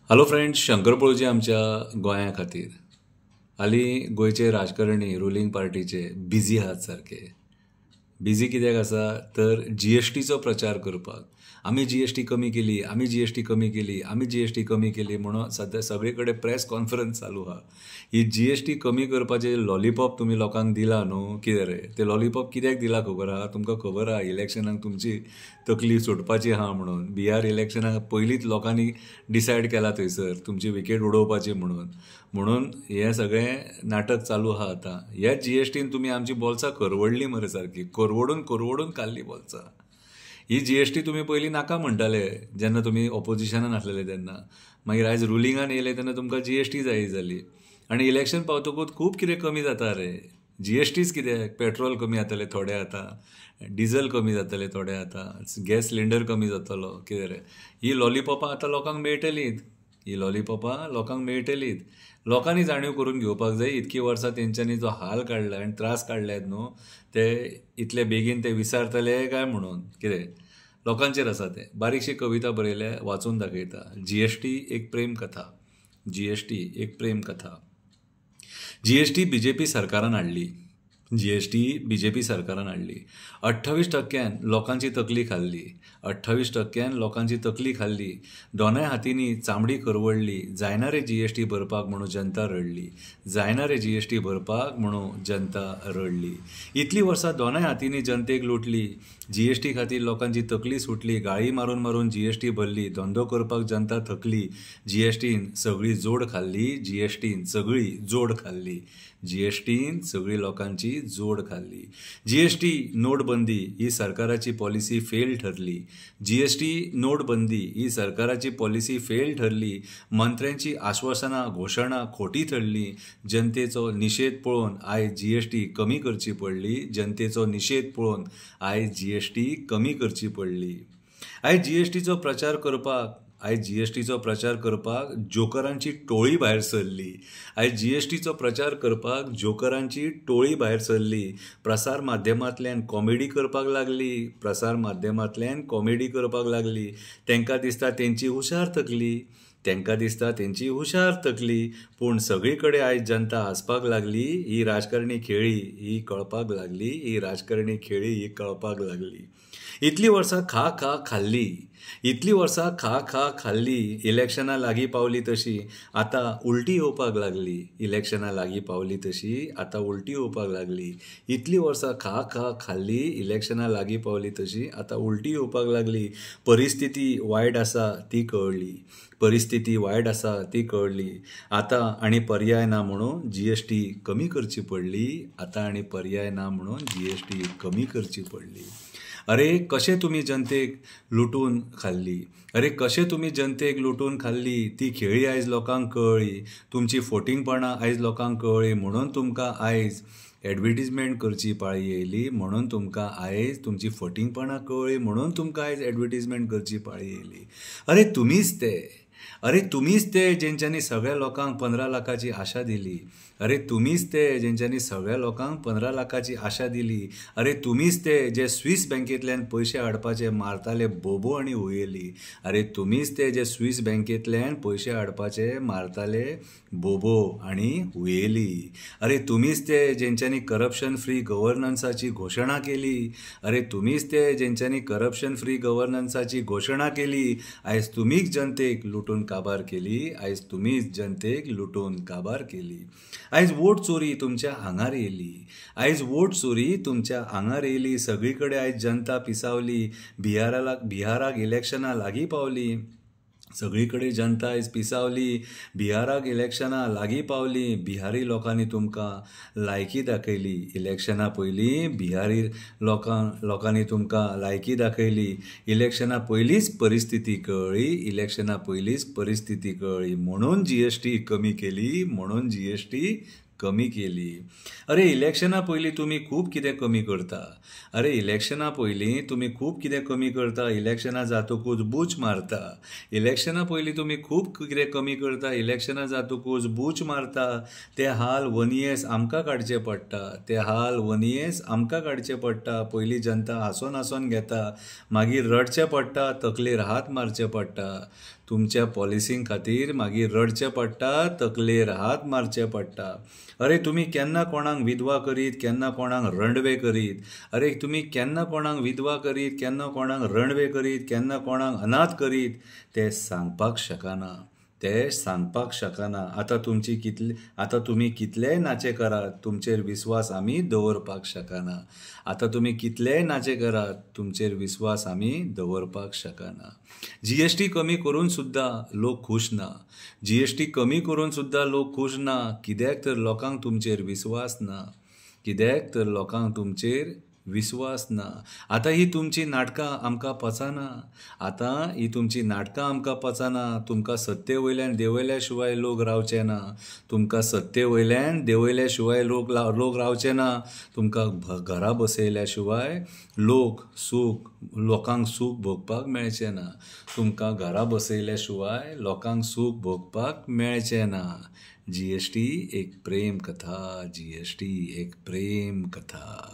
Hello friends, Shankar पळोवची आमच्या गोंया खातीर. हालीं गोंयचे राजकारणी रुलींग पार्टीचे बिजी आहात सारके. बिजी कित्याक आसा तर GSTचो प्रचार करपाक. आमी GST कमी केली, आमी GST कमी केली, आमी GST कमी केली म्हणून सद्या सगळे कडेन प्रेस कॉन्फरन्स चालू आहा. ही GST कमी करपाचे लॉलीपॉप तुमी लोकांक दिला न्हू, कितें रे? ते लॉलीपॉप कित्याक दिला खबर आहा? तुमकां खबर आहा इलेक्शनाक तुमची तकली सुटपाची आहा म्हणून. बिहार इलेक्शनाक पयलींच लोकांनी डिसायड केला थंयसर तुमची विकेट उडोवपाची म्हणून हें सगळें नाटक चालू आहा आतां. ह्या GSTन तुमी आमची बोल्सां करवडली मरे सारकी. करवडून काडली बोल्सां. ही GST तुमी पयलीं नाका म्हणटाले जेन्ना तुमी ऑपोजिशनान आसलेले तेन्ना. मागीर आयज रुलिंगान येयले तेन्ना तुमकां GST जायी जाली. आनी इलेक्शन पावतकूच खूब कितें कमी जाता रे. GSTच कित्याक? पेट्रोल कमी जातले थोडे आतां, डिझल कमी जातले थोडे आतां, गॅस सिलिंडर कमी जातलो, कितें रे? ही लॉलीपॉपां आतां लोकांक मेळटलींच. ही लॉलीपॉपां लोकांक मेळटलींच. लोकांनी जाणीव करून घेवपाक जाय इतकी वर्सां तेंच्यांनी जो हाल काडला आनी त्रास काडल्यात न्हू ते इतले बेगीन ते विसरतले काय म्हणून. कितें लोकांचेर आसा ते. बारीकशी कविता बरयल्या, वाचून दाखयता. GST एक प्रेम कथा. GST एक प्रेम कथा. GST BJP सरकारान हाडली. GST BJP सरकारान हाडली. 28% लोकांची तकली खाल्ली. 28% लोकांची तकली खाल्ली. दोनाय हातींनी चामडी करवडली. जायना रे GST भरपाक म्हणून जनता रडली. जायना रे GST भरपाक म्हणून जनता रडली. इतली वर्सां दोनाय हातींनी जनतेक लुटली. GST खातीर लोकांची तकली सुटली. गाळी मारून मारून GST भरली. धंदो करपाक जनता थकली. GSTन सगळी जोड खाल्ली. GSTन सगळी जोड खाल्ली. GSTन सगळी लोकांची जोड खाल्ली. GST नोटबंदी ही सरकाराची पॉलिसी फेल ठरली. GST नोटबंदी ही सरकाराची पॉलिसी फेल ठरली. मंत्र्यांची आश्वासनां घोशणा खोटी ठरली. जनतेचो निशेध पळोवन आयज GST कमी करची पडली. जनतेचो निशेध पळोवन आयज GST कमी करची पडली. आयज GSTचो प्रचार करपाक जोकरांची टोळी भायर सरली. आयज GSTचो प्रचार करपाक जोकरांची टोळी भायर सरली. प्रसार माध्यमांतल्यान कॉमेडी करपाक लागली. तांकां दिसता तेंची हुशार तकली. पूण सगळी कडेन आयज जनता हांसपाक लागली. ही राजकारणी खेळी ही कळपाक लागली. इतली वर्सां खा खाल्ली. इलेक्शनां लागीं पावली तशी आतां उलटी येवपाक लागली. इतली वर्सां खा खाल्ली. इलेक्शनां लागीं पावली तशी आतां उलटी येवपाक लागली. परिस्थिती वायट आसा ती कळली. आतां आनी पर्याय ना म्हणून GST कमी करची पडली. अरे कशें तुमी जनतेक लुटून खाल्ली. ती खेळी आयज लोकांक कळ्ळी. तुमची फोटिंगपणां आयज लोकांक कळ्ळी म्हणून तुमकां आयज एडवर्टिजमेंट करची पाळी येयली. अरे तुमीच ते जेंच्यांनी सगळ्या लोकांक 15 लाखाची आशा दिली. अरे तुमीच ते जे स्विस बँकेंतल्यान पयशे हाडपाचे मारताले बोबो आनी हुयेली. अरे तुमीच ते जेंच्यांनी करप्शन फ्री गव्हर्नन्साची घोशणा केली. आयज तुमीच जनतेक लुटून काबार केली. आयज वोट चोरी तुमच्या आंगार येयली. सगळी कडेन आयज जनता पिसावली. बिहाराक इलेक्शनां लागीं पावली. बिहारी लोकांनी तुमकां लायकी दाखयली. इलेक्शनां पयलीं बिहारी लोकांनी तुमकां लायकी दाखयली. इलेक्शनां पयलींच परिस्थिती कळ्ळी म्हणून GST कमी केली. अरे इलेक्शनां पयलीं तुमी खूब कितें कमी करता. इलेक्शनां जातकूच बूच मारता. ते हाल वनियेस आमकां काडचे पडटा. पयलीं जनता हांसोन घेता. मागीर रडचें पडटा. तकलेर हात मारचे पडटा. तुमच्या पॉलिसीं खातीर मागीर रडचें पडटा, तकलेर हात मारचे पडटा. अरे तुमी केन्ना कोणाक विधवा करीत, केन्ना कोणाक रणवे करीत. अरे तुमी केन्ना कोणाक विधवा करीत, केन्ना कोणाक रणवे करीत, केन्ना कोणाक अनाथ करीत, ते सांगपाक शकना. ते सांगपाक शकना. आतां तुमी कितलेय नाचे करात, तुमचेर विस्वास आमी दवरपाक शकना. आतां तुमी कितलेय नाचे करात, तुमचेर विस्वास आमी दवरपाक शकना. GST कमी करून सुद्दां लोक खूश ना. GST कमी करून सुद्दां लोक खूश ना. कित्याक तर लोकांक तुमचेर विस्वास ना. कित्याक तर लोकांक तुमचेर विस्वास ना. आतां ही तुमची नाटकां आमकां पचना. तुमकां सत्ते वयल्यान देंवयल्या शिवाय लोक रावचे ना. तुमकां सत्ते वयल्यान देंवयल्या शिवाय लोक रावचे ना. तुमकां घरा बसयल्या शिवाय लोकांक सूख भोगपाक मेळचें ना. तुमकां घरा बसयल्या शिवाय लोकांक सूख भोगपाक मेळचें ना. GST एक प्रेम कथा. GST एक प्रेम कथा.